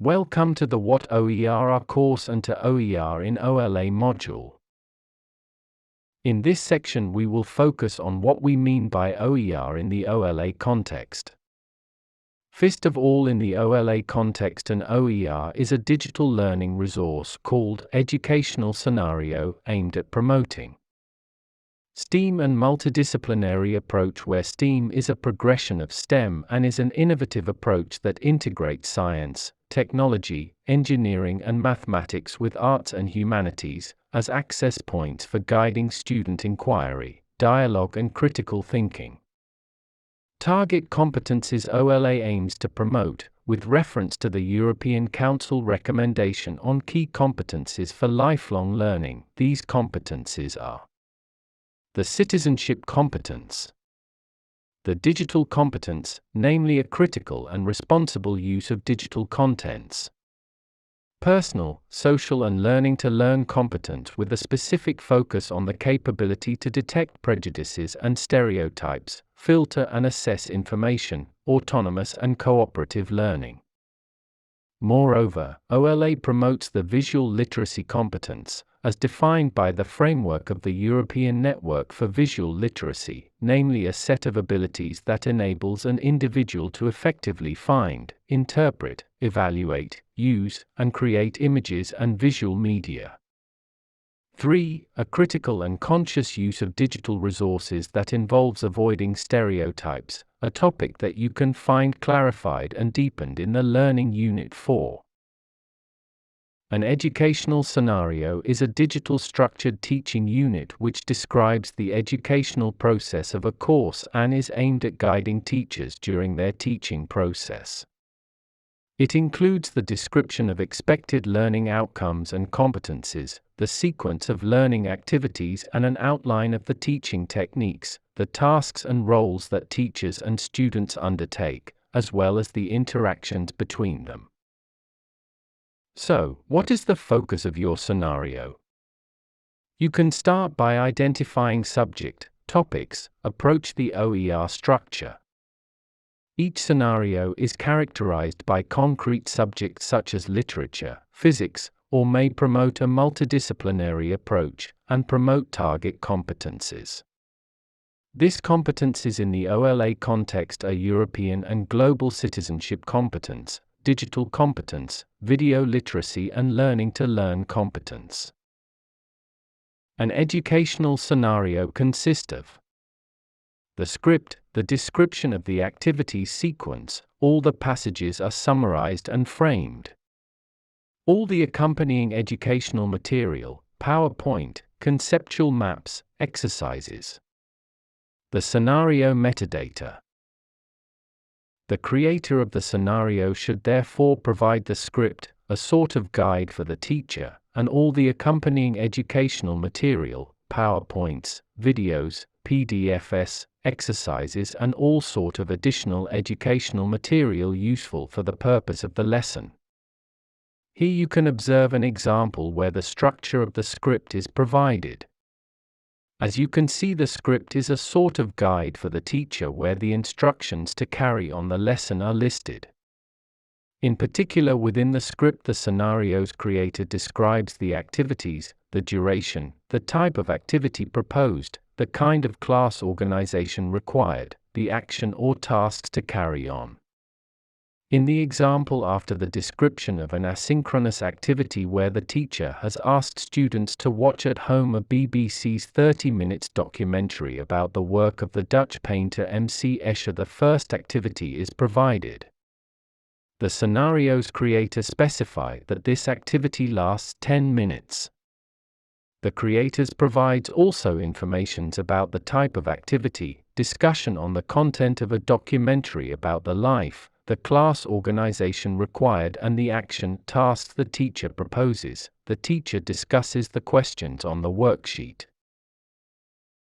Welcome to the What OER course and to OER in OLA module. In this section we will focus on what we mean by OER in the OLA context. First of all, in the OLA context, an OER is a digital learning resource called educational scenario aimed at promoting STEAM and multidisciplinary approach, where STEAM is a progression of STEM and is an innovative approach that integrates science, technology, engineering and mathematics with arts and humanities as access points for guiding student inquiry, dialogue and critical thinking. Target competences OLA aims to promote, with reference to the European Council recommendation on key competences for lifelong learning. These competences are: the citizenship competence, the digital competence, namely a critical and responsible use of digital contents, personal, social and learning to learn competence with a specific focus on the capability to detect prejudices and stereotypes, filter and assess information, autonomous and cooperative learning. Moreover, OLA promotes the visual literacy competence, as defined by the framework of the European Network for Visual Literacy, namely a set of abilities that enables an individual to effectively find, interpret, evaluate, use, and create images and visual media. 3. A critical and conscious use of digital resources that involves avoiding stereotypes, a topic that you can find clarified and deepened in the Learning Unit 4. An educational scenario is a digital structured teaching unit which describes the educational process of a course and is aimed at guiding teachers during their teaching process. It includes the description of expected learning outcomes and competencies, the sequence of learning activities and an outline of the teaching techniques, the tasks and roles that teachers and students undertake, as well as the interactions between them. So, what is the focus of your scenario? You can start by identifying subject, topics, approach the OER structure. Each scenario is characterized by concrete subjects such as literature, physics, or may promote a multidisciplinary approach, and promote target competences. These competences in the OLA context are European and global citizenship competence, digital competence, video literacy and learning to learn competence. An educational scenario consists of the script, the description of the activities sequence, all the passages are summarized and framed. All the accompanying educational material, PowerPoint, conceptual maps, exercises. The scenario metadata. The creator of the scenario should therefore provide the script, a sort of guide for the teacher, and all the accompanying educational material, PowerPoints, videos, PDFs, exercises and all sort of additional educational material useful for the purpose of the lesson. Here you can observe an example where the structure of the script is provided. As you can see, the script is a sort of guide for the teacher where the instructions to carry on the lesson are listed. In particular, within the script, the scenario's creator describes the activities, the duration, the type of activity proposed, the kind of class organization required, the action or tasks to carry on. In the example after the description of an asynchronous activity where the teacher has asked students to watch at home a BBC's 30 minutes documentary about the work of the Dutch painter M.C. Escher, the first activity is provided. The scenario's creator specifies that this activity lasts 10 minutes. The creators provides also information about the type of activity, discussion on the content of a documentary about the life, the class organization required and the action tasks the teacher proposes. The teacher discusses the questions on the worksheet.